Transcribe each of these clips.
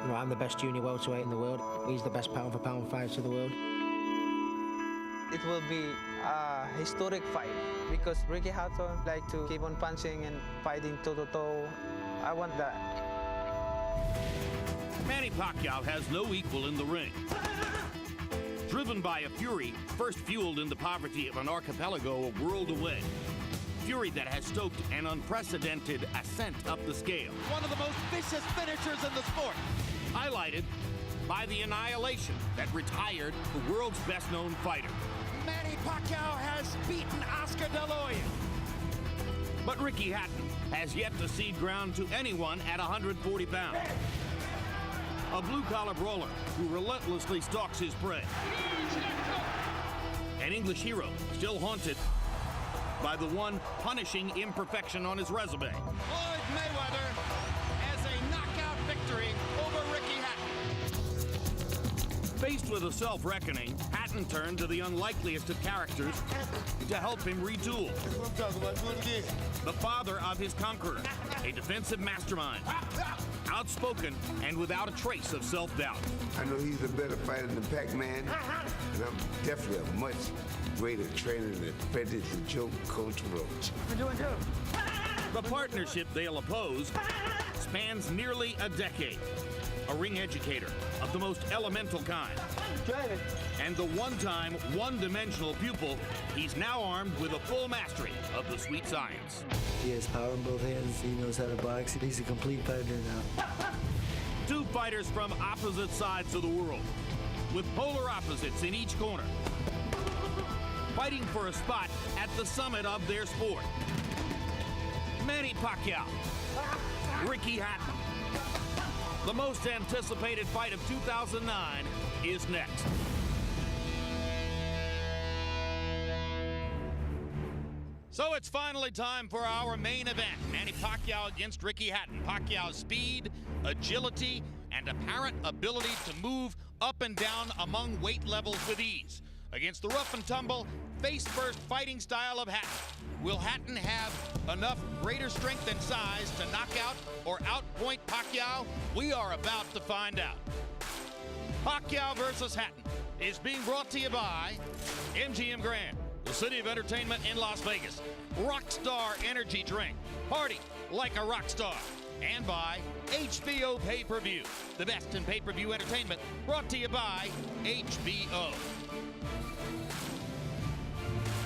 You know, I'm the best junior welterweight in the world. He's the best pound-for-pound fighter in the world. It will be a historic fight because Ricky Hatton like to keep on punching and fighting toe-to-toe. I want that. Manny Pacquiao has no equal in the ring. Driven by a fury first fueled in the poverty of an archipelago a world away. Fury that has stoked an unprecedented ascent up the scale. One of the most vicious finishers in the sport. Highlighted by the annihilation that retired the world's best-known fighter. Manny Pacquiao has beaten Oscar De La Hoya. But Ricky Hatton has yet to cede ground to anyone at 140 pounds. A blue-collar brawler who relentlessly stalks his prey. An English hero still haunted by the one punishing imperfection on his resume. Floyd Mayweather has a knockout victory over Ricky Hatton. Faced with a self-reckoning, Hatton turned to the unlikeliest of characters to help him retool. The father of his conqueror, a defensive mastermind, outspoken and without a trace of self-doubt. I know he's a better fighter than Pac-Man, and I'm definitely a much greater trainer than Frederick and Joe Coach Roach. The partnership they'll oppose spans nearly a decade. A ring educator of the most elemental kind. And the one-time, one-dimensional pupil, he's now armed with a full mastery of the sweet science. He has power in both hands. He knows how to box. He's a complete fighter now. Two fighters from opposite sides of the world, with polar opposites in each corner, fighting for a spot at the summit of their sport. Manny Pacquiao, Ricky Hatton. The most anticipated fight of 2009 is next. So it's finally time for our main event. Manny Pacquiao against Ricky Hatton. Pacquiao's speed, agility, and apparent ability to move up and down among weight levels with ease. Against the rough and tumble, face-first fighting style of Hatton. Will Hatton have enough greater strength and size to knock out or outpoint Pacquiao? We are about to find out. Pacquiao versus Hatton is being brought to you by MGM Grand, the city of entertainment in Las Vegas. Rockstar Energy Drink, party like a rock star. And by HBO Pay-Per-View, the best in pay-per-view entertainment, brought to you by HBO.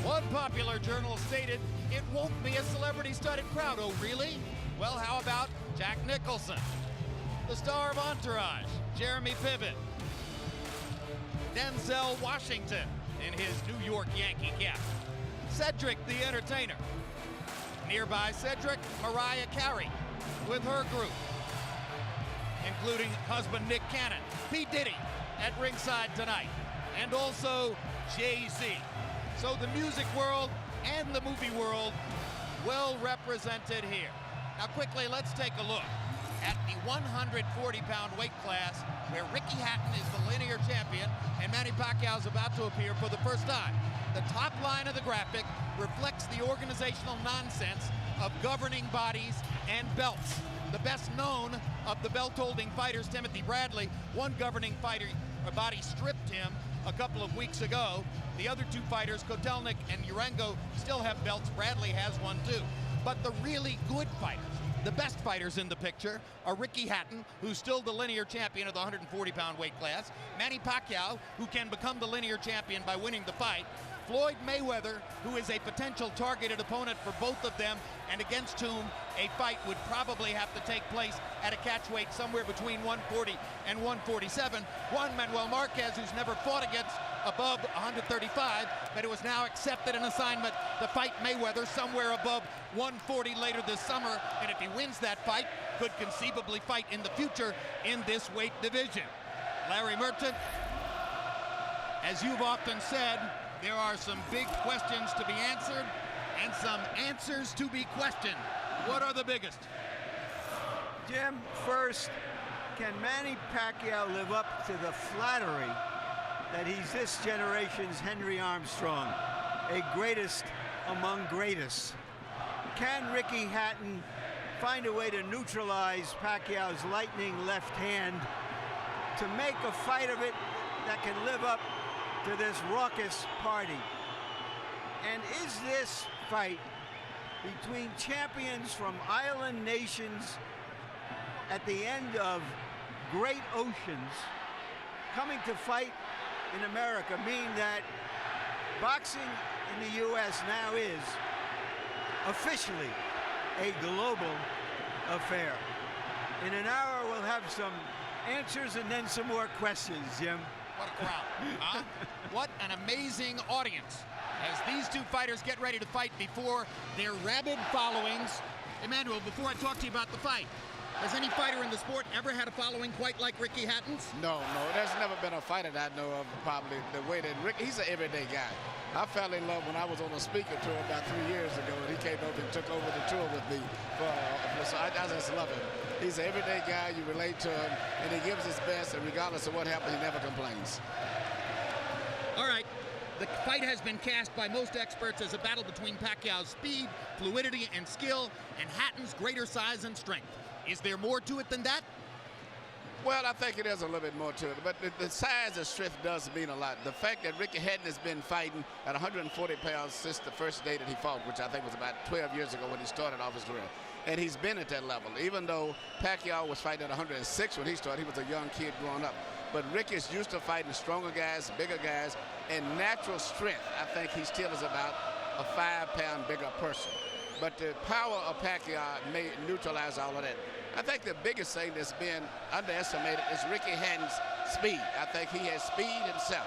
One popular journal stated, it won't be a celebrity-studded crowd. Oh, really? Well, how about Jack Nicholson? The star of Entourage, Jeremy Piven. Denzel Washington in his New York Yankee cap. Cedric the Entertainer. Nearby Cedric, Mariah Carey with her group, including husband Nick Cannon, P. Diddy at ringside tonight, and also Jay-Z. So the music world and the movie world well represented here. Now quickly, let's take a look at the 140-pound weight class where Ricky Hatton is the linear champion and Manny Pacquiao is about to appear for the first time. The top line of the graphic reflects the organizational nonsense of governing bodies and belts. The best known of the belt-holding fighters, Timothy Bradley, one governing body stripped him a couple of weeks ago. The other two fighters, Kotelnik and Urango, still have belts. Bradley has one too. But the really good fighters, the best fighters in the picture, are Ricky Hatton, who's still the linear champion of the 140-pound weight class, Manny Pacquiao, who can become the linear champion by winning the fight, Floyd Mayweather, who is a potential targeted opponent for both of them, and against whom a fight would probably have to take place at a catch weight somewhere between 140 and 147. Juan Manuel Marquez, who's never fought against above 135, but it was now accepted an assignment to fight Mayweather somewhere above 140 later this summer, and if he wins that fight, could conceivably fight in the future in this weight division. Larry Merchant, as you've often said, there are some big questions to be answered and some answers to be questioned. What are the biggest? Jim, first, can Manny Pacquiao live up to the flattery that he's this generation's Henry Armstrong, a greatest among greatest? Can Ricky Hatton find a way to neutralize Pacquiao's lightning left hand to make a fight of it that can live up to this raucous party. And is this fight between champions from island nations at the end of great oceans coming to fight in America mean that boxing in the U.S. now is officially a global affair? In an hour, we'll have some answers and then some more questions, Jim. What a crowd, huh? What an amazing audience as these two fighters get ready to fight before their rabid followings. Emmanuel, before I talk to you about the fight, has any fighter in the sport ever had a following quite like Ricky Hatton's? No, there's never been a fighter that I know of probably the way that Rick, he's an everyday guy. I fell in love when I was on a speaker tour about 3 years ago, and he came over and took over the tour with me. So I just love him. He's an everyday guy, you relate to him, and he gives his best, and regardless of what happens, he never complains. All right, the fight has been cast by most experts as a battle between Pacquiao's speed, fluidity, and skill, and Hatton's greater size and strength. Is there more to it than that? Well, I think it is a little bit more to it, but the size and strength does mean a lot. The fact that Ricky Hatton has been fighting at 140 pounds since the first day that he fought, which I think was about 12 years ago when he started off his career, and he's been at that level. Even though Pacquiao was fighting at 106 when he started, he was a young kid growing up. But Ricky's used to fighting stronger guys, bigger guys, and natural strength. I think he still is about a 5-pound bigger person. But the power of Pacquiao may neutralize all of that. I think the biggest thing that's been underestimated is Ricky Hatton's speed. I think he has speed himself.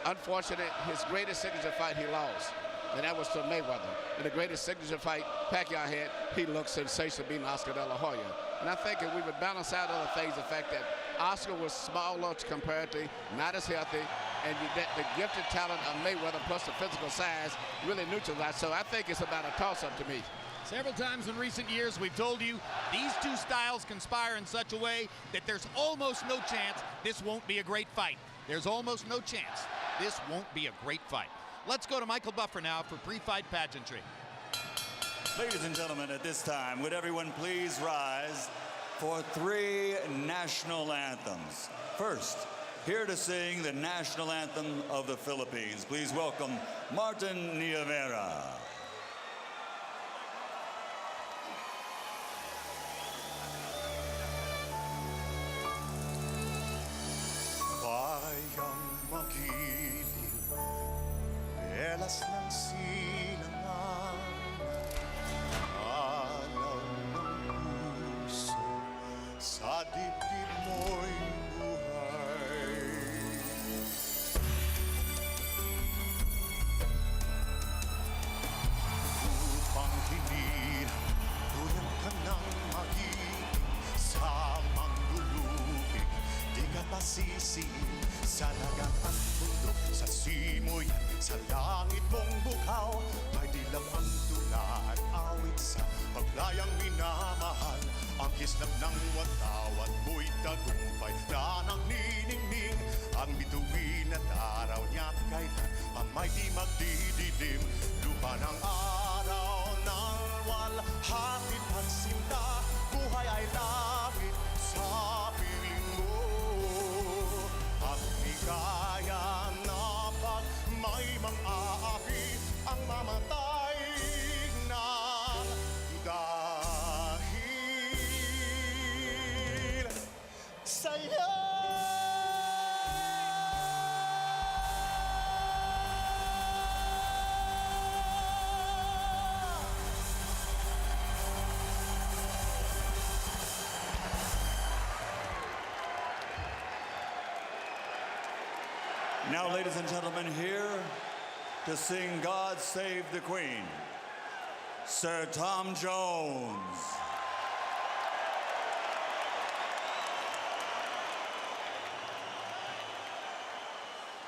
Unfortunately, his greatest signature fight he lost, and that was to Mayweather. And the greatest signature fight Pacquiao had, he looked sensational beating Oscar De La Hoya. And I think if we would balance out other things, the fact that Oscar was smaller comparatively, not as healthy, and the gifted talent of Mayweather plus the physical size really neutralized. So I think it's about a toss-up to me. Several times in recent years, we've told you these two styles conspire in such a way that there's almost no chance this won't be a great fight. There's almost no chance this won't be a great fight. Let's go to Michael Buffer now for pre-fight pageantry. Ladies and gentlemen, at this time, would everyone please rise for 3 national anthems. First, here to sing the national anthem of the Philippines, please welcome Martin Nievera. Bayang magiliw, belas ng silangan, alaw ng puso, sa dibdib mo'y buhay. Upang hinirang, tulang ka ng magiging sa manglulupig, di ka pasisiin sa dagat at bundok, sa simoy at sa langit mong bukhaw. May dilag ang tula at awit sa paglayang minamahal. Ang kislap ng watawat mo'y tagumpay na nagniningning. Ang bituin at araw niya't kailan ang may di magdidilim. Lupa ng araw ng walhati pagsinta, buhay ay langit sa piling mo. At di kaya na pag may mang-aapi ang mamatay na dahil sa'yo. Now, ladies and gentlemen, here to sing God Save the Queen, Sir Tom Jones.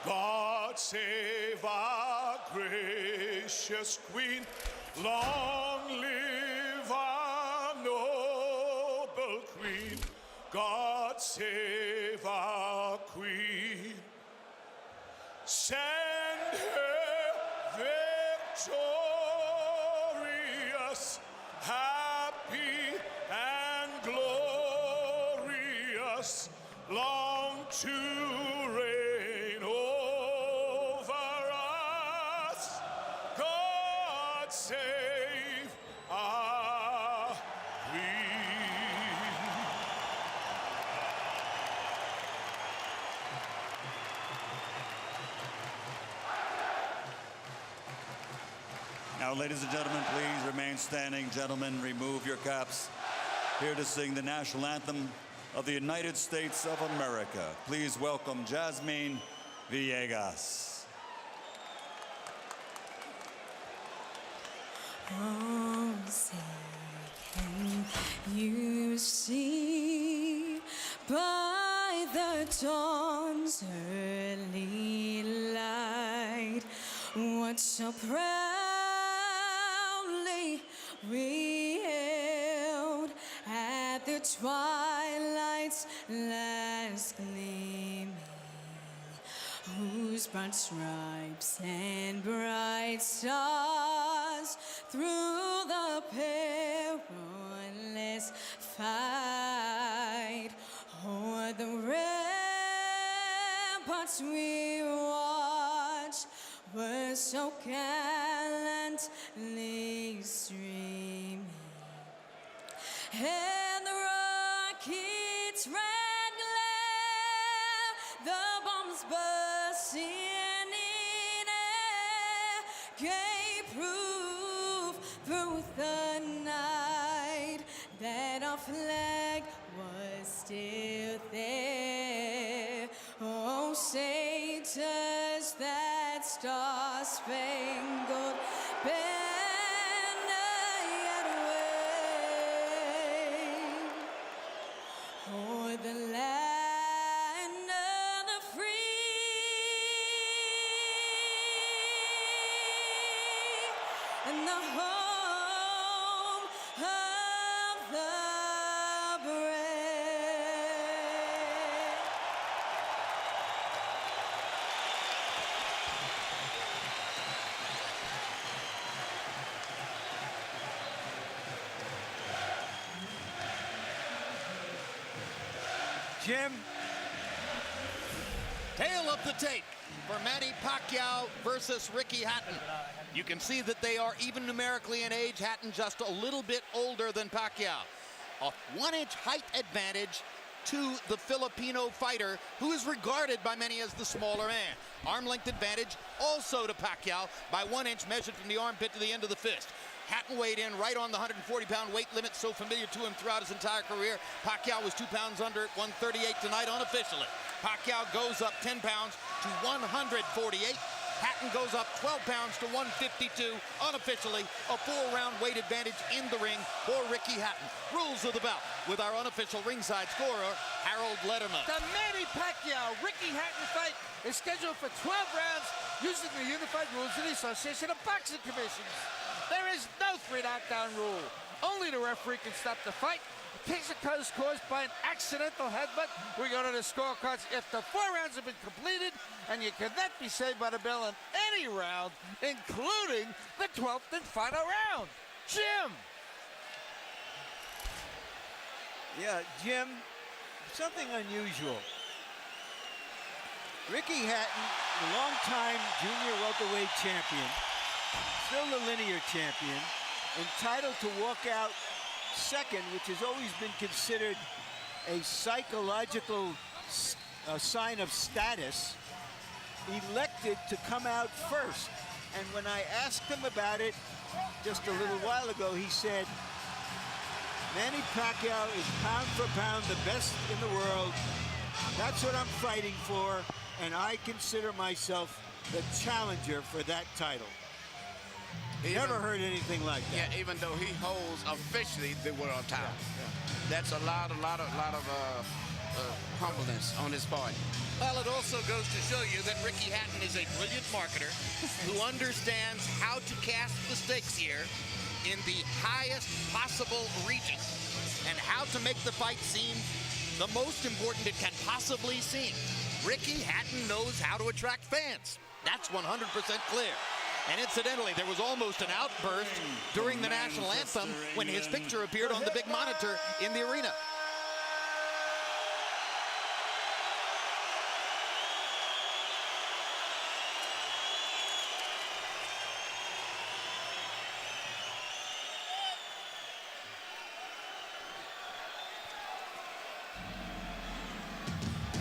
God save our gracious Queen, long live our noble Queen. God save our Queen, send her victorious, happy and glorious, long to reign over us. God save our Queen. Now, ladies and gentlemen, please remain standing. Gentlemen, remove your caps. Here to sing the national anthem of the United States of America. Please welcome Jasmine Villegas. Oh, say, can you see by the dawn's early light what so proudly we hailed at the twilight's last gleaming, whose broad stripes and bright stars through the perilous fight o'er the ramparts we watched were so gallantly streaming, and the rockets' red glare, the bombs bursting in air, gave proof through the night that our flag was still there. Oh, say does that star-spangled banner yet wave o'er the land of the free and the home of the brave. Jim? Tail of the tape for Manny Pacquiao versus Ricky Hatton. You can see that they are even numerically in age. Hatton just a little bit older than Pacquiao. A 1-inch height advantage to the Filipino fighter, who is regarded by many as the smaller man. Arm length advantage also to Pacquiao by 1 inch, measured from the armpit to the end of the fist. Hatton weighed in right on the 140-pound weight limit, so familiar to him throughout his entire career. Pacquiao was 2 pounds under at 138 tonight unofficially. Pacquiao goes up 10 pounds to 148. Hatton goes up 12 pounds to 152 unofficially. A 4-round weight advantage in the ring for Ricky Hatton. Rules of the bout with our unofficial ringside scorer, Harold Letterman. The Manny Pacquiao-Ricky Hatton fight is scheduled for 12 rounds using the unified rules of the Association of Boxing Commissions. There is no 3-knockdown rule. Only the referee can stop the fight. In case it is caused by an accidental headbutt, we go to the scorecards. If the 4 rounds have been completed, and you cannot be saved by the bell in any round, including the 12th and final round. Jim! Yeah, Jim, something unusual. Ricky Hatton, the longtime junior welterweight champion, still the linear champion, entitled to walk out second, which has always been considered a psychological sign of status, elected to come out first. And when I asked him about it just a little while ago, he said, Manny Pacquiao is pound for pound the best in the world. That's what I'm fighting for, and I consider myself the challenger for that title. Never heard anything like that. Yeah, even though he holds officially the world title. That's a lot of humbleness on his part. Well, it also goes to show you that Ricky Hatton is a brilliant marketer who understands how to cast the stakes here in the highest possible region and how to make the fight seem the most important it can possibly seem. Ricky Hatton knows how to attract fans. That's 100% clear. And incidentally, there was almost an outburst during the national anthem when his picture appeared on the big monitor in the arena.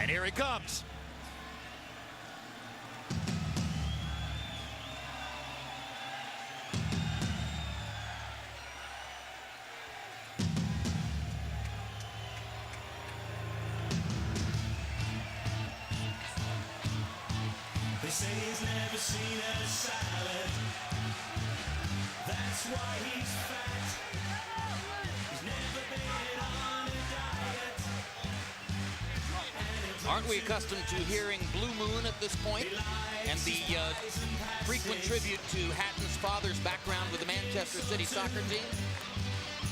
And here he comes. They say he's never seen a salad. That's why he's fat. He's never been on a diet. Aren't we accustomed to hearing Blue Moon at this point? And the frequent tribute to Hatton's father's background with the Manchester City soccer team?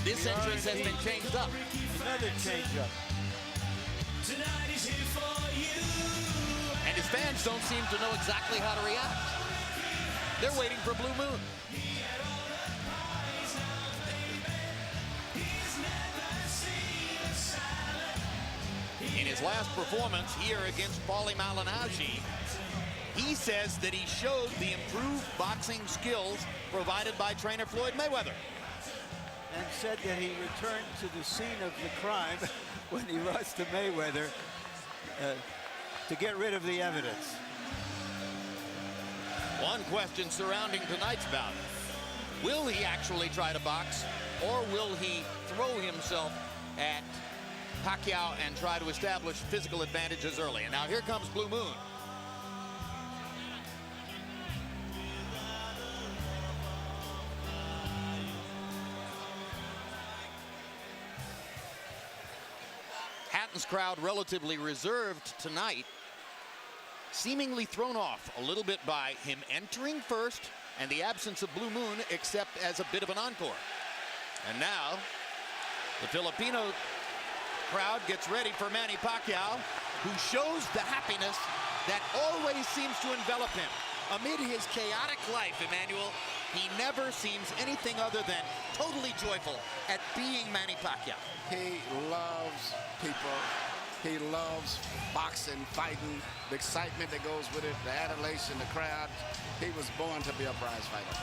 This entrance has been changed up. Another change up. Tonight he's here for you. And his fans don't seem to know exactly how to react. They're waiting for Blue Moon. In his last performance here against Paulie Malignaggi, he says that he showed the improved boxing skills provided by trainer Floyd Mayweather. And said that he returned to the scene of the crime when he lost to Mayweather to get rid of the evidence. One question surrounding tonight's bout. Will he actually try to box, or will he throw himself at Pacquiao and try to establish physical advantages early? And now here comes Blue Moon. Hatton's crowd relatively reserved tonight, seemingly thrown off a little bit by him entering first and the absence of Blue Moon, except as a bit of an encore. And now the Filipino crowd gets ready for Manny Pacquiao, who shows the happiness that always seems to envelop him. Amid his chaotic life, Emmanuel, he never seems anything other than totally joyful at being Manny Pacquiao. He loves people. He loves boxing, fighting, the excitement that goes with it, the adulation, the crowd. He was born to be a prize fighter.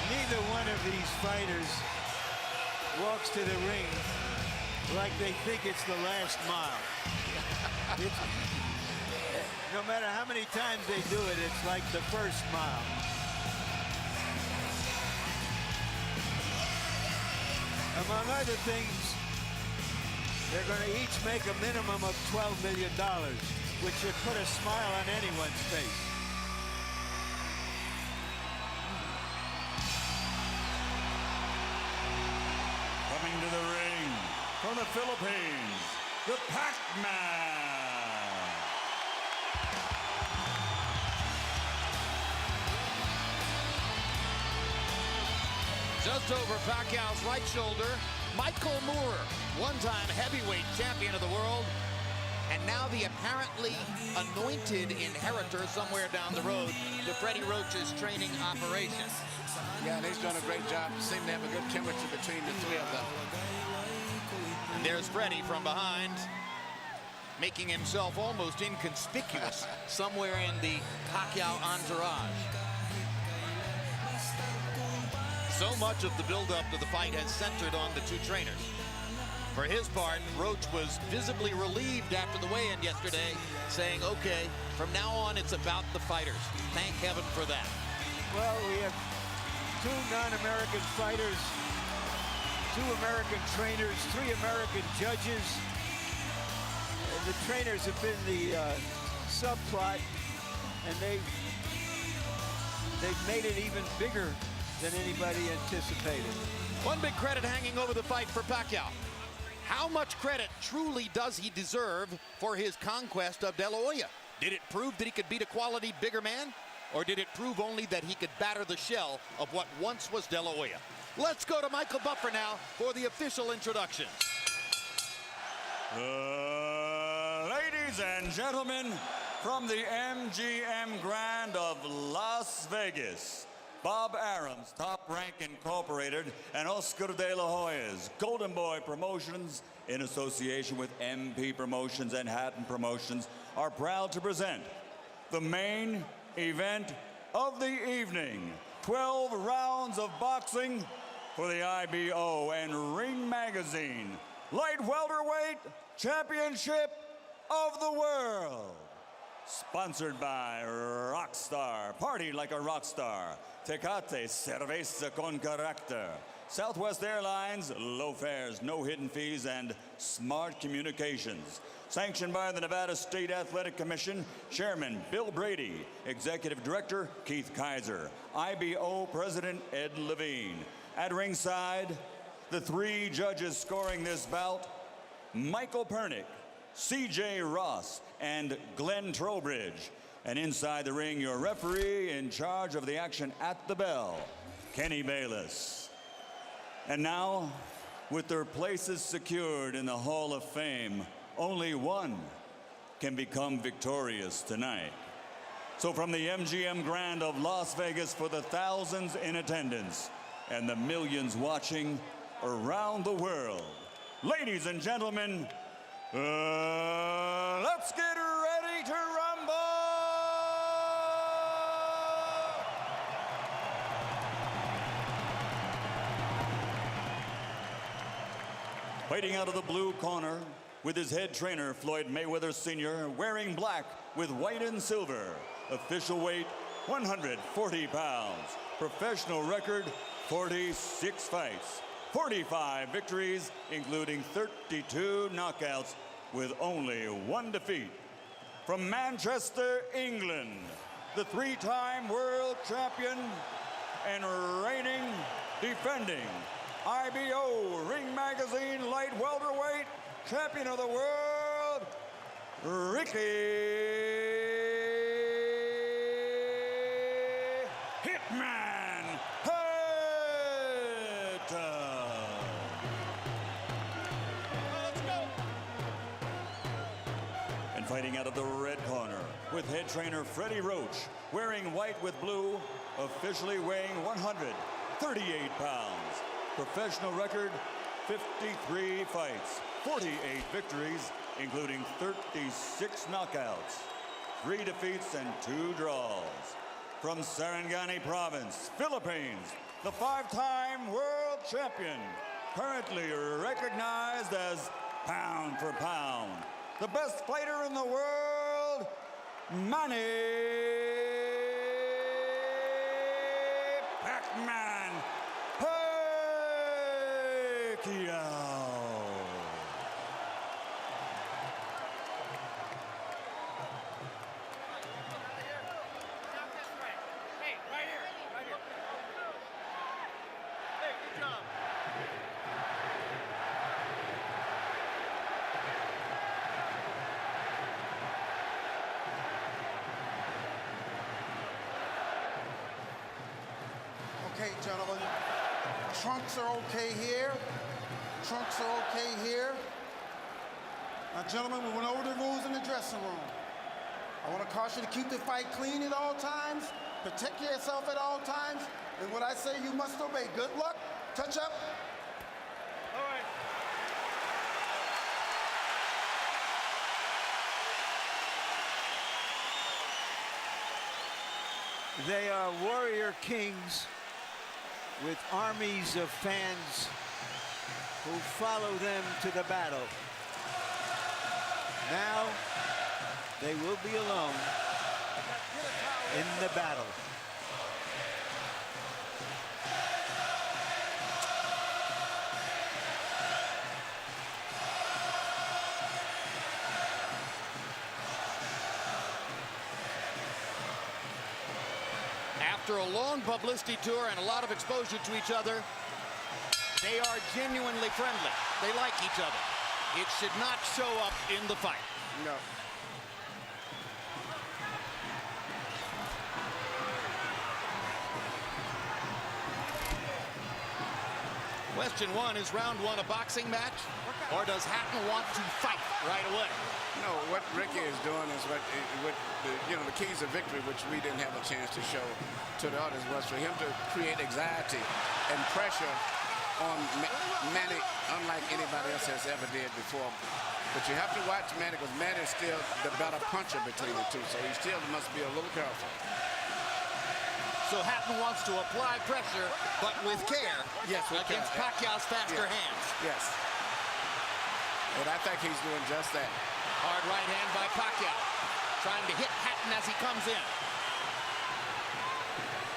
Neither one of these fighters walks to the ring like they think it's the last mile. No matter how many times they do it, it's like the first mile. Among other things, they're going to each make a minimum of $12 million, which should put a smile on anyone's face. Coming to the ring from the Philippines, the Pac-Man. Just over Pacquiao's right shoulder, Michael Moore, one-time heavyweight champion of the world, and now the apparently anointed inheritor somewhere down the road to Freddie Roach's training operation. Yeah, and he's done a great job. Seem to have a good chemistry between the three of them. And there's Freddie from behind, making himself almost inconspicuous somewhere in the Pacquiao entourage. So much of the build-up to the fight has centered on the two trainers. For his part, Roach was visibly relieved after the weigh-in yesterday, saying, okay, from now on it's about the fighters. Thank heaven for that. Well, we have two non-American fighters, two American trainers, three American judges. And the trainers have been the subplot, and they've made it even bigger than anybody anticipated. One big credit hanging over the fight for Pacquiao. How much credit truly does he deserve for his conquest of De La Hoya? Did it prove that he could beat a quality bigger man? Or did it prove only that he could batter the shell of what once was De La Hoya? Let's go to Michael Buffer now for the official introduction. Ladies and gentlemen, from the MGM Grand of Las Vegas, Bob Arum's Top Rank Incorporated, and Oscar de la Hoya's Golden Boy Promotions, in association with MP Promotions and Hatton Promotions, are proud to present the main event of the evening. 12 rounds of boxing for the IBO and Ring Magazine Light Welterweight Championship of the World. Sponsored by Rockstar, party like a rockstar. Tecate, cerveza con carácter. Southwest Airlines, low fares, no hidden fees, and smart communications. Sanctioned by the Nevada State Athletic Commission, Chairman Bill Brady, Executive Director Keith Kaiser, IBO President Ed Levine. At ringside, the 3 judges scoring this bout, Michael Pernick, C.J. Ross, and Glenn Trowbridge. And inside the ring, your referee in charge of the action at the bell, Kenny Bayless. And now, with their places secured in the Hall of Fame, only one can become victorious tonight. So from the MGM Grand of Las Vegas, for the thousands in attendance and the millions watching around the world, ladies and gentlemen, let's get ready to rumble! Fighting out of the blue corner, with his head trainer, Floyd Mayweather Sr., wearing black with white and silver. Official weight, 140 pounds. Professional record, 46 fights. 45 victories, including 32 knockouts, with only 1 defeat. From Manchester, England, the 3-time world champion and reigning, defending IBO Ring Magazine Light Welterweight Champion of the World, Ricky Hitman Hatton. Let's go. And fighting out of the red corner, with head trainer Freddie Roach, wearing white with blue, officially weighing 138 pounds. Professional record, 53 fights, 48 victories, including 36 knockouts, 3 defeats and 2 draws. From Sarangani Province, Philippines, the 5-time world champion, currently recognized as pound for pound, the best fighter in the world, Manny Pac-Man Pacquiao. Okay, gentlemen, trunks are okay here. Trunks are okay here. Now, gentlemen, we went over the rules in the dressing room. I want to caution you to keep the fight clean at all times, protect yourself at all times, and what I say you must obey. Good luck. Touch up. All right. They are warrior kings with armies of fans who follow them to the battle. Now they will be alone in the battle. After a long publicity tour and a lot of exposure to each other, they are genuinely friendly. They like each other. It should not show up in the fight. No. Question one, is round one a boxing match, or does Hatton want to fight right away? No, what Ricky is doing is what the keys of victory, which we didn't have a chance to show to the others, was for him to create anxiety and pressure on Manny, unlike anybody else has ever did before. But you have to watch Manny, because Manny is still the better puncher between the two, so he still must be a little careful. So Hatton wants to apply pressure, but with care, yes, against Pacquiao's faster hands. Yes. And I think he's doing just that. Hard right hand by Pacquiao, trying to hit Hatton as he comes in.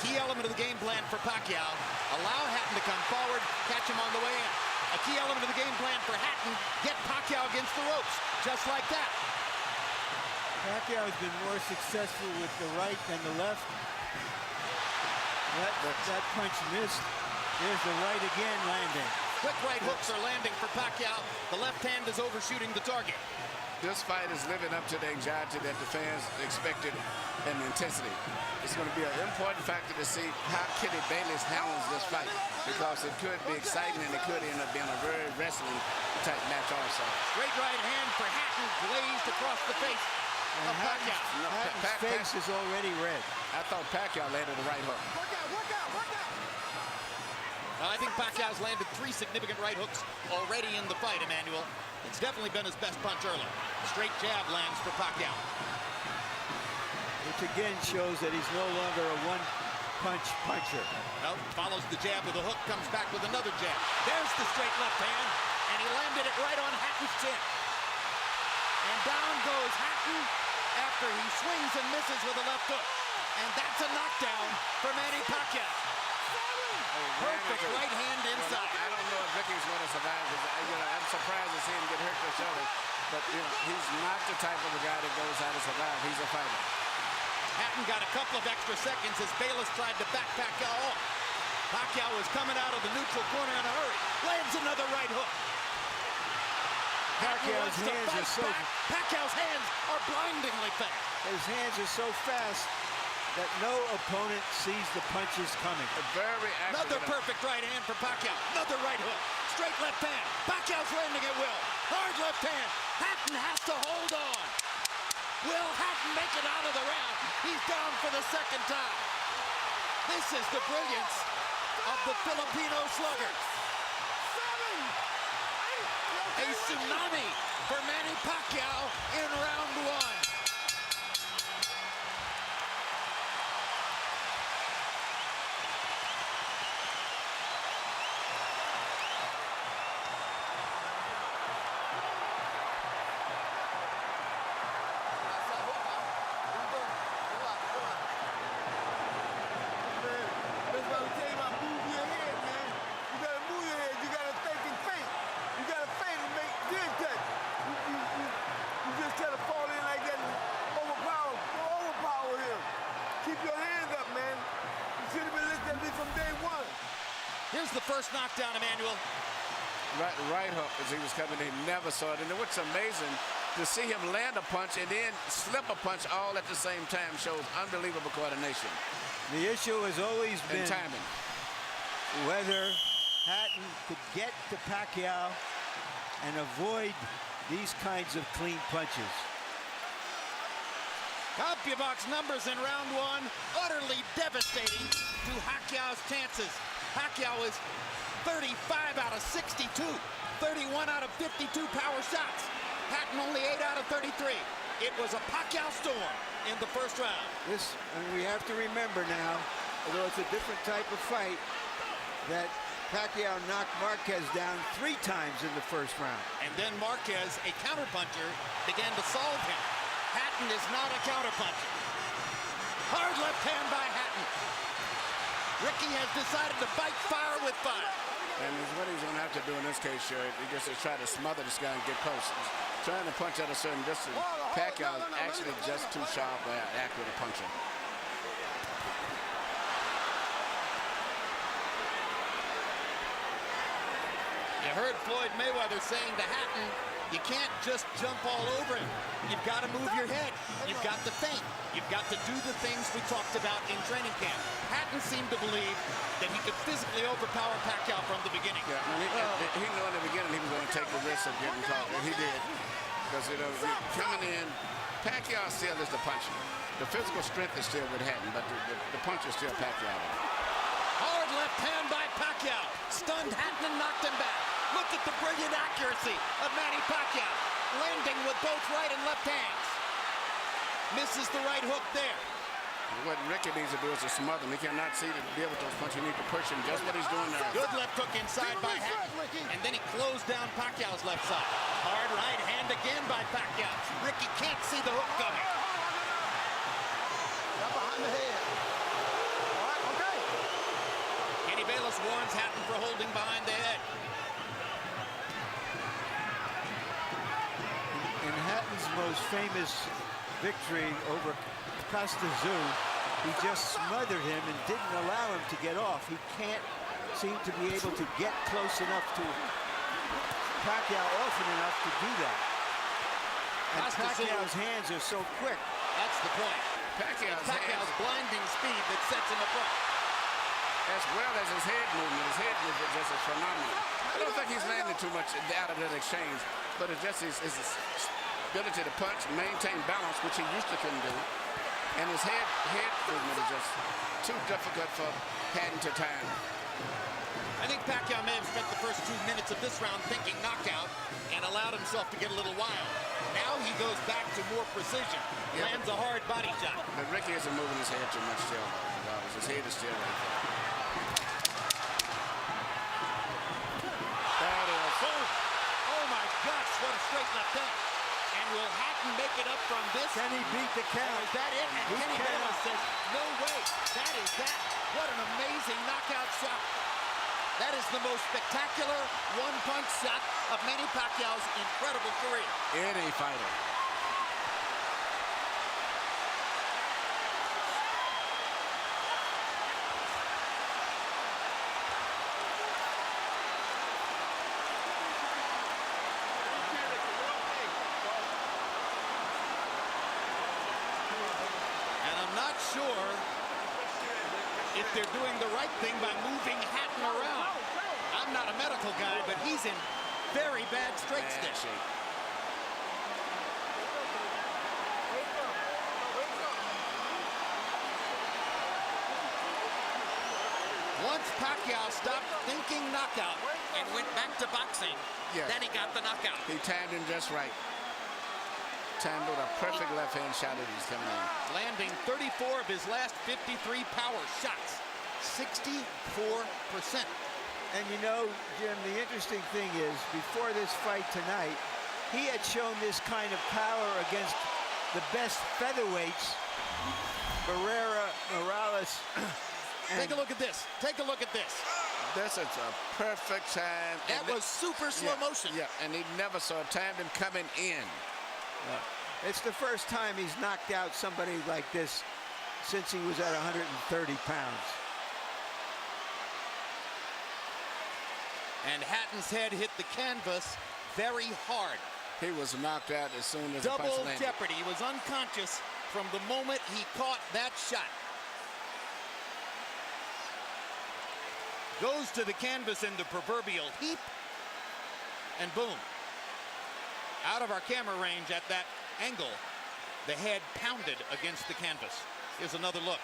Key element of the game plan for Pacquiao, allow Hatton to come forward, catch him on the way in. A key element of the game plan for Hatton, get Pacquiao against the ropes, just like that. Pacquiao has been more successful with the right than the left. That punch missed. There's the right again landing. Quick right hooks are landing for Pacquiao. The left hand is overshooting the target. This fight is living up to the anxiety that the fans expected and the intensity. It's going to be an important factor to see how Kitty Bayless handles this fight, because it could be exciting and it could end up being a very wrestling type match also. Straight right hand for Hatton, glazed across the face of Pacquiao. Hatton's face is already red. I thought Pacquiao landed the right hook. I think Pacquiao's landed 3 significant right hooks already in the fight, Emmanuel. It's definitely been his best punch early. Straight jab lands for Pacquiao. Which again shows that he's no longer a one-punch puncher. No, follows the jab with a hook, comes back with another jab. There's the straight left hand, and he landed it right on Hatton's chin. And down goes Hatton after he swings and misses with a left hook. And that's a knockdown for Manny Pacquiao. Perfect right hand inside. I don't know if Ricky's going to survive. I'm surprised to see him get hurt for shoulder. But he's not the type of a guy that goes out to survive. He's a fighter. Hatton got a couple of extra seconds as Bayless tried to back Pacquiao off. Pacquiao was coming out of the neutral corner in a hurry. Lands another right hook. Pacquiao's hands are so... Pacquiao's hands are blindingly fast. His hands are so fast that no opponent sees the punches coming. Very accurate. Another perfect right hand for Pacquiao. Another right hook. Straight left hand. Pacquiao's landing at will. Hard left hand. Hatton has to hold on. Will Hatton make it out of the round? He's down for the second time. This is the brilliance of the Filipino slugger. A tsunami for Manny Pacquiao in round one. Here's the first knockdown, Emmanuel. Right hook as he was coming in. He never saw it. And what's amazing, to see him land a punch and then slip a punch all at the same time shows unbelievable coordination. The issue has always been timing. Whether Hatton could get to Pacquiao and avoid these kinds of clean punches. CompuBox numbers in round one, utterly devastating to Pacquiao's chances. Pacquiao is 35 out of 62, 31 out of 52 power shots. Hatton only 8 out of 33. It was a Pacquiao storm in the first round. And we have to remember now, although it's a different type of fight, that Pacquiao knocked Marquez down 3 times in the first round. And then Marquez, a counterpuncher, began to solve him. Hatton is not a counterpuncher. Hard left hand by Hatton. Ricky has decided to fight fire with fire. And what he's going to have to do in this case, sure, he just is try to smother this guy and get close. He's trying to punch at a certain distance. Pacquiao is actually just too sharp or accurate a puncher. You heard Floyd Mayweather saying to Hatton, You can't just jump all over him. You've got to move your head. You've got to feint. You've got to do the things we talked about in training camp. Hatton seemed to believe that he could physically overpower Pacquiao from the beginning. Yeah, he knew in the beginning he was going to take the risk of getting caught, and he did. Because, coming in, Pacquiao still is the puncher. The physical strength is still with Hatton, but the punch is still Pacquiao. Hard left hand by Pacquiao. Stunned Hatton and knocked him back. Look at the brilliant accuracy of Manny Pacquiao, landing with both right and left hands. Misses the right hook there. What Ricky needs to do is to smother him. He cannot see to deal with those punches. He needs to push him, just what he's doing now. Good left hook inside by Hatton. And then he closed down Pacquiao's left side. Hard right hand again by Pacquiao. Ricky can't see the hook coming. Got behind the head. All right, okay. Kenny Bayless warns Hatton for holding behind the head. In Hatton's most famous victory over Costa Zoo, he just smothered him and didn't allow him to get off. He can't seem to be able to get close enough to Pacquiao often enough to do that. And Pacquiao's hands are so quick. That's the point. Pacquiao's blinding speed that sets him apart. As well as his head movement. His head movement just is phenomenal. I don't think he's landing too much out of that exchange, but it's just his ability to punch, maintain balance, which he used to couldn't do. And his head movement is just too difficult for Hatton to time. I think Pacquiao may have spent the first 2 minutes of this round thinking knockout and allowed himself to get a little wild. Now he goes back to more precision, lands a hard body shot. But Ricky isn't moving his head too much still. His head is still right there. That is, oh my gosh, what a straight left hand. And will Hatton make it up from this? Can he beat the count? Is that it? And Kenny Bayless says, no way, that is that. What an amazing knockout shot. That is the most spectacular one-punch shot of Manny Pacquiao's incredible career. Any fighter. Sure if they're doing the right thing by moving Hatton around. I'm not a medical guy, but he's in very bad straight stick. Once Pacquiao stopped thinking knockout and went back to boxing, then he got the knockout. He timed him just right. Timed with a perfect left-hand shot as he's coming in. Landing 34 of his last 53 power shots. 64%. And you know, Jim, the interesting thing is, before this fight tonight, he had shown this kind of power against the best featherweights, Barrera, Morales. Take a look at this. Take a look at this. This is a perfect time. That was super slow motion. Yeah, and he never saw timed him coming in. It's the first time he's knocked out somebody like this since he was at 130 pounds. And Hatton's head hit the canvas very hard. He was knocked out as soon as the punch Double landed. jeopardy. He was unconscious from the moment he caught that shot. Goes to the canvas in the proverbial heap, and boom. Out of our camera range at that angle, the head pounded against the canvas. Here's another look.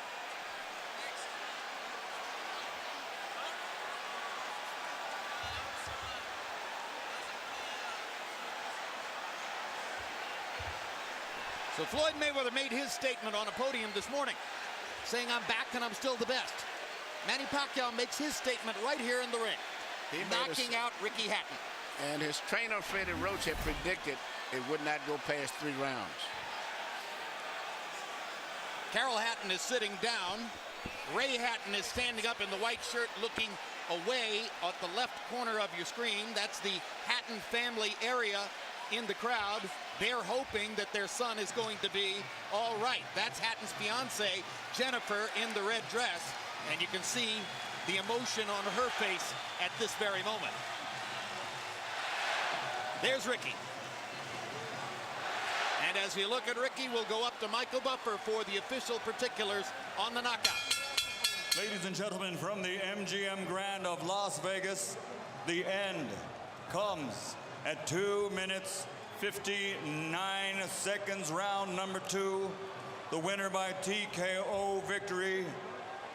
So Floyd Mayweather made his statement on a podium this morning, saying, I'm back and I'm still the best. Manny Pacquiao makes his statement right here in the ring, knocking out Ricky Hatton. And his trainer, Freddie Roach, had predicted it would not go past 3 rounds. Carol Hatton is sitting down. Ray Hatton is standing up in the white shirt looking away at the left corner of your screen. That's the Hatton family area in the crowd. They're hoping that their son is going to be all right. That's Hatton's fiance, Jennifer, in the red dress. And you can see the emotion on her face at this very moment. There's Ricky. And as you look at Ricky, we'll go up to Michael Buffer for the official particulars on the knockout. Ladies and gentlemen, from the MGM Grand of Las Vegas, the end comes at 2 minutes, 59 seconds, round number 2. The winner by TKO victory.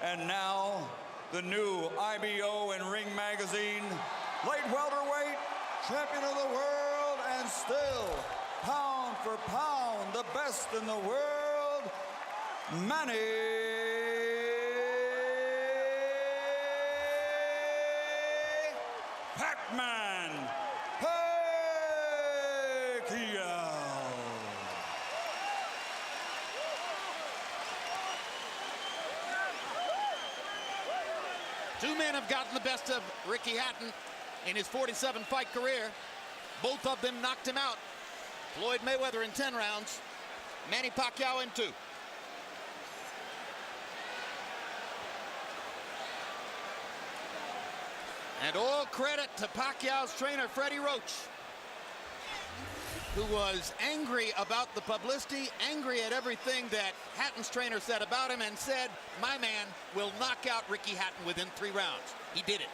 And now, the new IBO and Ring Magazine light welterweight champion of the world, and still, pound for pound, the best in the world, Manny Pac-Man Pacquiao. Two men have gotten the best of Ricky Hatton in his 47-fight career. Both of them knocked him out. Floyd Mayweather in 10 rounds, Manny Pacquiao in 2. And all credit to Pacquiao's trainer, Freddie Roach, who was angry about the publicity, angry at everything that Hatton's trainer said about him, and said, my man will knock out Ricky Hatton within 3 rounds. He did it.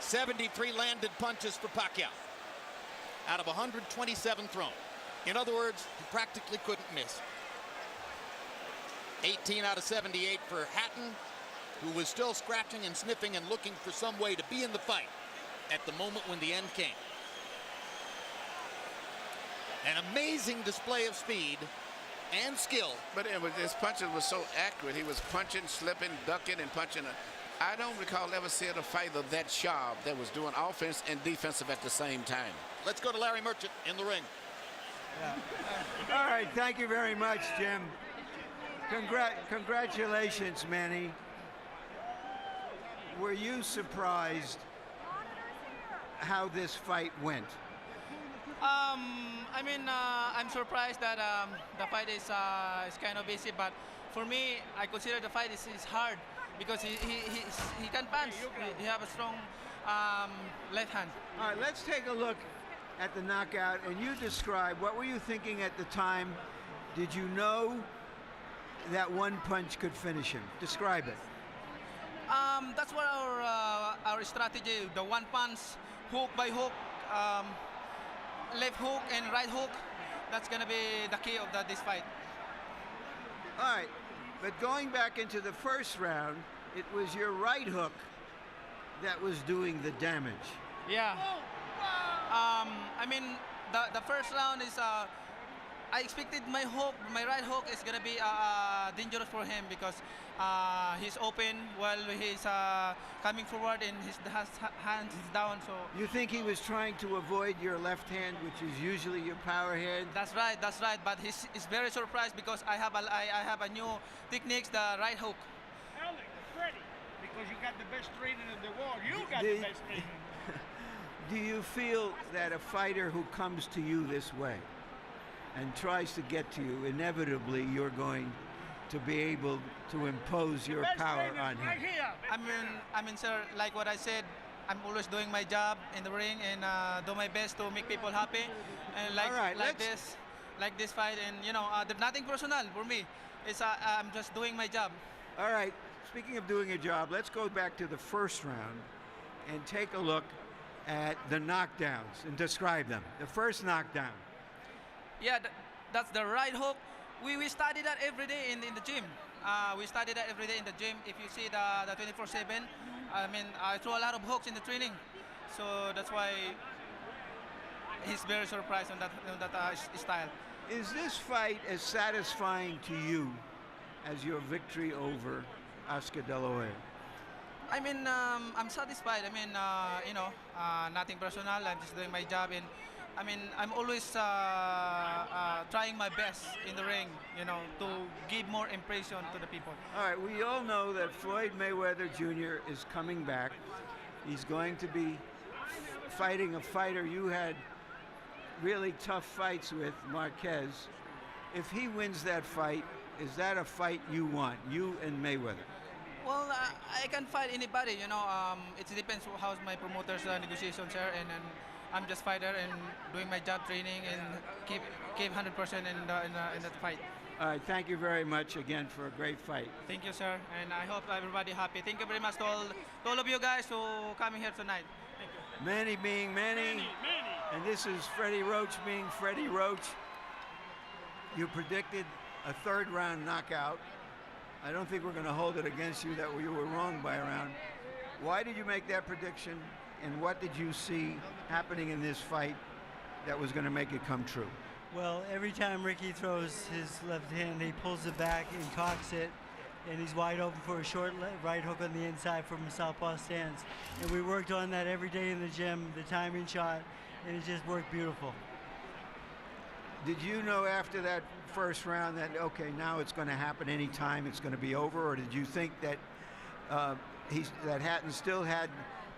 73 landed punches for Pacquiao out of 127 thrown. In other words, he practically couldn't miss. 18 out of 78 for Hatton, who was still scratching and sniffing and looking for some way to be in the fight at the moment when the end came. An amazing display of speed and skill. But his punches were so accurate. He was punching, slipping, ducking, and punching. I don't recall ever seeing a fighter that sharp that was doing offense and defensive at the same time. Let's go to Larry Merchant in the ring. Yeah. All right, thank you very much, Jim. Congratulations, Manny. Were you surprised how this fight went? I mean, I'm surprised that the fight is kind of easy, but for me, I consider the fight is hard because he can punch. He have a strong left hand. All right, let's take a look at the knockout, and you describe, what were you thinking at the time? Did you know that one punch could finish him? Describe it. That's what our strategy, the one punch, hook by hook, left hook and right hook. That's gonna be the key of this fight. All right, but going back into the first round, it was your right hook that was doing the damage. Yeah. I mean, the first round is, I expected my right hook is gonna be dangerous for him because he's open while he's coming forward and his hands is down. So you think he was trying to avoid your left hand, which is usually your power hand? That's right. But he's very surprised because I have a new techniques, the right hook. Freddie, because you got the best training in the world. You got the best training. Do you feel that a fighter who comes to you this way and tries to get to you, inevitably you're going to be able to impose your power on him? Right here. I mean, sir, like what I said, I'm always doing my job in the ring and do my best to make people happy. And like this fight, and you know, there's nothing personal for me. It's I'm just doing my job. All right. Speaking of doing a job, let's go back to the first round and take a look at the knockdowns and describe them. The first knockdown. Yeah, that's the right hook. We study that every day in the gym. We study that every day in the gym. If you see the 24/7, I mean, I throw a lot of hooks in the training. So that's why he's very surprised on that style. Is this fight as satisfying to you as your victory over Oscar De La Hoya? I mean, I'm satisfied. I mean, you know, nothing personal. I'm just doing my job, and I mean, I'm always trying my best in the ring, you know, to give more impression to the people. All right, we all know that Floyd Mayweather Jr. is coming back. He's going to be fighting a fighter you had really tough fights with, Marquez. If he wins that fight, is that a fight you want, you and Mayweather? Well, I can fight anybody, you know. It depends how's my promoter's negotiations are, and I'm just fighter and doing my job training and keep 100% in that fight. All right, thank you very much again for a great fight. Thank you, sir, and I hope everybody happy. Thank you very much to all of you guys who coming here tonight. Thank you. Manny being Manny, and this is Freddie Roach being Freddie Roach. You predicted a third-round knockout. I don't think we're going to hold it against you that you were wrong by a round. Why did you make that prediction, and what did you see happening in this fight that was going to make it come true? Well, every time Ricky throws his left hand, he pulls it back and cocks it, and he's wide open for a short right hook on the inside from a southpaw stance. And we worked on that every day in the gym, the timing shot, and it just worked beautiful. Did you know after that first round that, okay, now it's going to happen anytime, it's going to be over, or did you think that that Hatton still had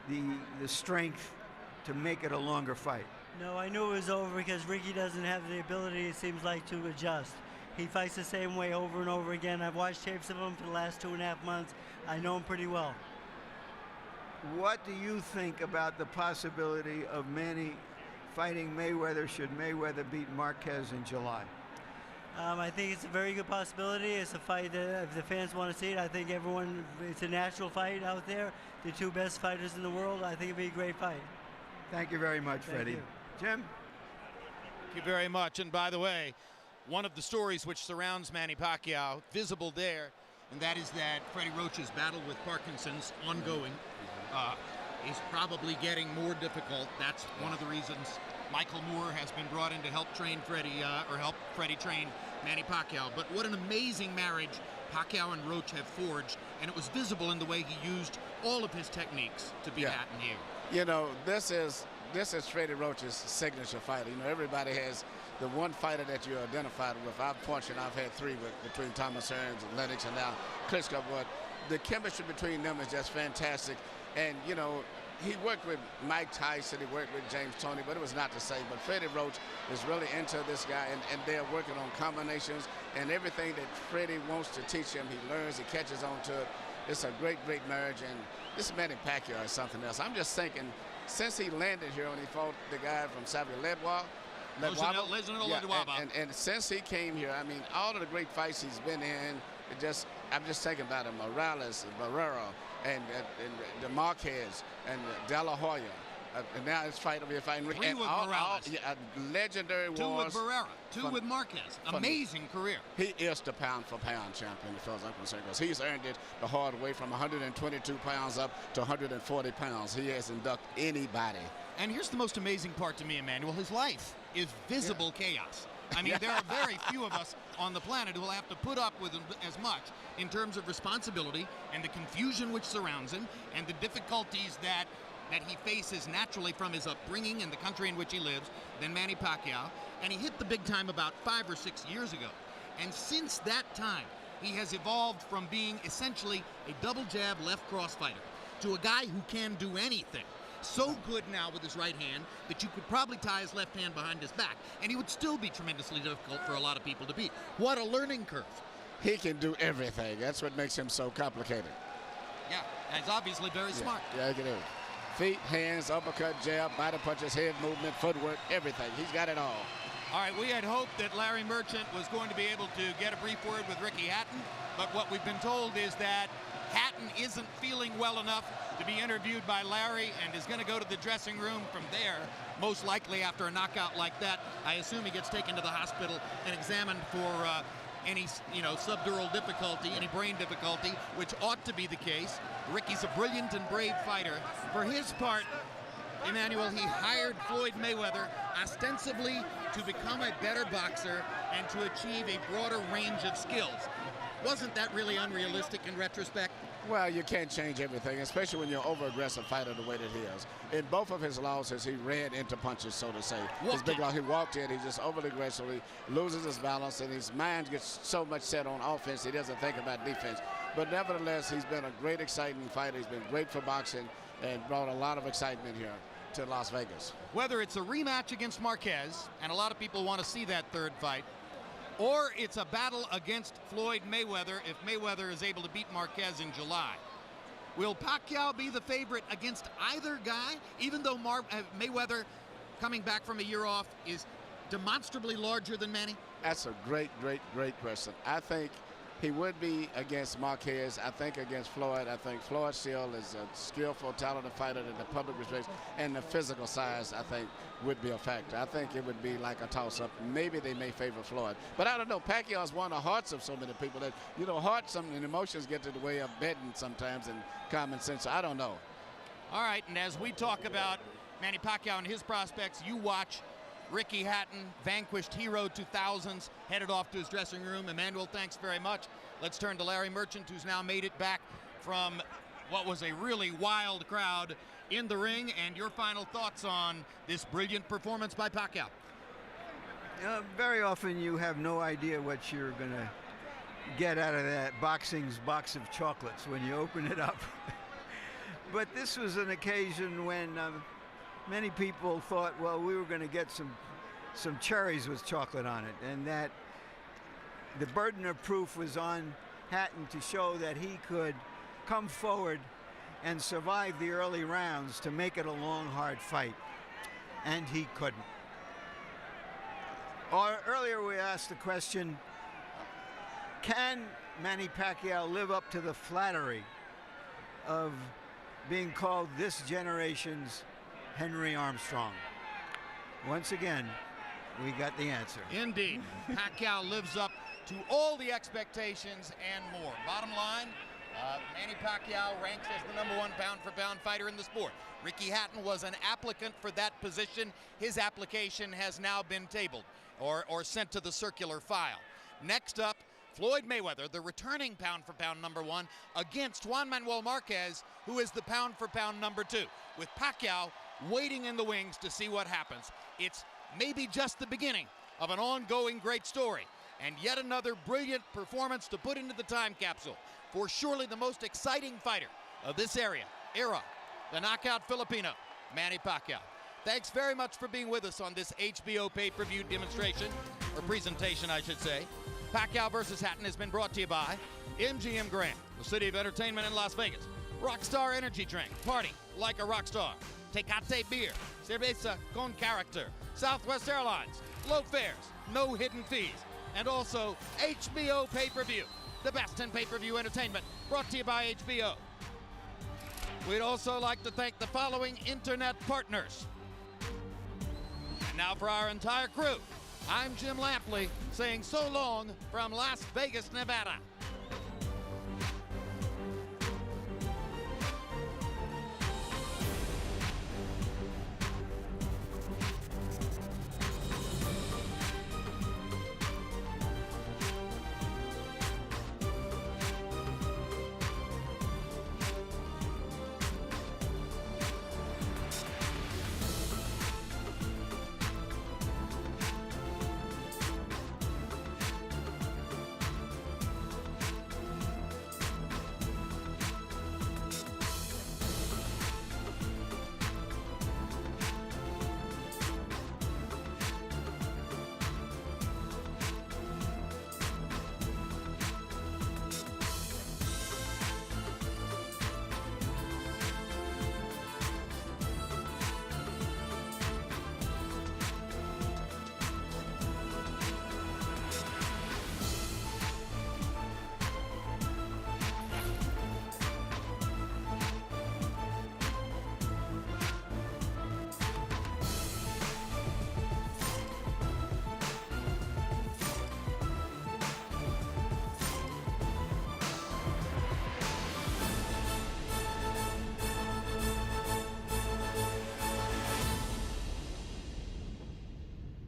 the strength to make it a longer fight? No, I knew it was over because Ricky doesn't have the ability, it seems like, to adjust. He fights the same way over and over again. I've watched tapes of him for the last 2.5 months. I know him pretty well. What do you think about the possibility of Manny fighting Mayweather should Mayweather beat Marquez in July? I think it's a very good possibility. It's a fight that if the fans want to see it, I think it's a natural fight out there. The two best fighters in the world. I think it'd be a great fight. Thank you very much, Freddie. Thank you. Jim? Thank you very much. And by the way, one of the stories which surrounds Manny Pacquiao, visible there, and that is that Freddie Roach's battle with Parkinson's ongoing is probably getting more difficult. That's one of the reasons Michael Moore has been brought in to help train Freddie, or help Freddie train Manny Pacquiao. But what an amazing marriage Pacquiao and Roach have forged, and it was visible in the way he used all of his techniques to beat Hatton here. You know, this is Freddie Roach's signature fighter. You know, everybody has the one fighter that you're identified with. I've punched and I've had three between Thomas Hearns and Lennox and now Klitschko. But the chemistry between them is just fantastic. And, you know, he worked with Mike Tyson, he worked with James Toney, but it was not the same. But Freddie Roach is really into this guy, and they're working on combinations and everything that Freddie wants to teach him. He learns, he catches on to it. It's a great, great marriage, and this Manny Pacquiao is something else. I'm just thinking, since he landed here and he fought the guy from Savio and since he came here, I mean, all of the great fights he's been in, I'm just thinking about him. Morales, Barrera, and the Marquez, and De La Hoya. And now it's fighting Ricky. Three with Morales. Legendary wars. Two with Barrera. Two with Marquez. Amazing career. He is the pound-for-pound champion, as far as I'm concerned, because he's earned it the hard way from 122 pounds up to 140 pounds. He hasn't ducked anybody. And here's the most amazing part to me, Emmanuel. His life is visible chaos. I mean, there are very few of us on the planet who will have to put up with as much in terms of responsibility and the confusion which surrounds him and the difficulties that he faces naturally from his upbringing and the country in which he lives than Manny Pacquiao. And he hit the big time about 5 or 6 years ago. And since that time, he has evolved from being essentially a double jab left cross fighter to a guy who can do anything. So good now with his right hand that you could probably tie his left hand behind his back, and he would still be tremendously difficult for a lot of people to beat. What a learning curve. He can do everything. That's what makes him so complicated. Yeah, and he's obviously very smart. Yeah, he can do it. Feet, hands, uppercut, jab, body punches, head movement, footwork, everything. He's got it all. All right, we had hoped that Larry Merchant was going to be able to get a brief word with Ricky Hatton, but what we've been told is that Hatton isn't feeling well enough to be interviewed by Larry and is going to go to the dressing room from there, most likely after a knockout like that. I assume he gets taken to the hospital and examined for any subdural difficulty, any brain difficulty, which ought to be the case. Ricky's a brilliant and brave fighter. For his part, Emmanuel, he hired Floyd Mayweather ostensibly to become a better boxer and to achieve a broader range of skills. Wasn't that really unrealistic in retrospect? Well, you can't change everything, especially when you're an over-aggressive fighter the way that he is. In both of his losses, he ran into punches, so to say. His big loss, he walked in, he just overly aggressively loses his balance, and his mind gets so much set on offense, he doesn't think about defense. But nevertheless, he's been a great, exciting fighter. He's been great for boxing and brought a lot of excitement here to Las Vegas. Whether it's a rematch against Marquez, and a lot of people want to see that third fight, or it's a battle against Floyd Mayweather if Mayweather is able to beat Marquez in July. Will Pacquiao be the favorite against either guy, even though Mayweather coming back from a year off, is demonstrably larger than Manny? That's a great question. I think he would be against Marquez. I think against Floyd. I think Floyd still is a skillful, talented fighter that the public respects, and the physical size, I think, would be a factor. I think it would be like a toss-up. Maybe they may favor Floyd. But I don't know. Pacquiao's won the hearts of so many people that, you know, hearts and emotions get to the way of betting sometimes and common sense. So I don't know. All right, and as we talk about Manny Pacquiao and his prospects, you watch Ricky Hatton, vanquished hero 2000s, headed off to his dressing room. Emmanuel, thanks very much. Let's turn to Larry Merchant, who's now made it back from what was a really wild crowd in the ring, and your final thoughts on this brilliant performance by Pacquiao. Very often you have no idea what you're going to get out of that boxing's box of chocolates when you open it up. But this was an occasion when many people thought, well, we were going to get some cherries with chocolate on it, and that the burden of proof was on Hatton to show that he could come forward and survive the early rounds to make it a long, hard fight, and he couldn't. Earlier we asked the question, can Manny Pacquiao live up to the flattery of being called this generation's Henry Armstrong? Once again, we got the answer. Indeed. Pacquiao lives up to all the expectations and more. Bottom line, Manny Pacquiao ranks as the #1 pound-for-pound fighter in the sport. Ricky Hatton was an applicant for that position. His application has now been tabled or sent to the circular file. Next up, Floyd Mayweather, the returning pound-for-pound #1, against Juan Manuel Marquez, who is the pound-for-pound #2, with Pacquiao waiting in the wings to see what happens. It's maybe just the beginning of an ongoing great story, and yet another brilliant performance to put into the time capsule for surely the most exciting fighter of this era, the knockout Filipino, Manny Pacquiao. Thanks very much for being with us on this HBO pay-per-view demonstration, or presentation, I should say. Pacquiao versus Hatton has been brought to you by MGM Grand, the city of entertainment in Las Vegas. Rockstar Energy Drink, party like a rock star. Tecate Beer, cerveza con character. Southwest Airlines, low fares, no hidden fees. And also HBO pay-per-view, the best in pay-per-view entertainment, brought to you by HBO. We'd also like to thank the following internet partners. And now for our entire crew, I'm Jim Lampley saying so long from Las Vegas, Nevada.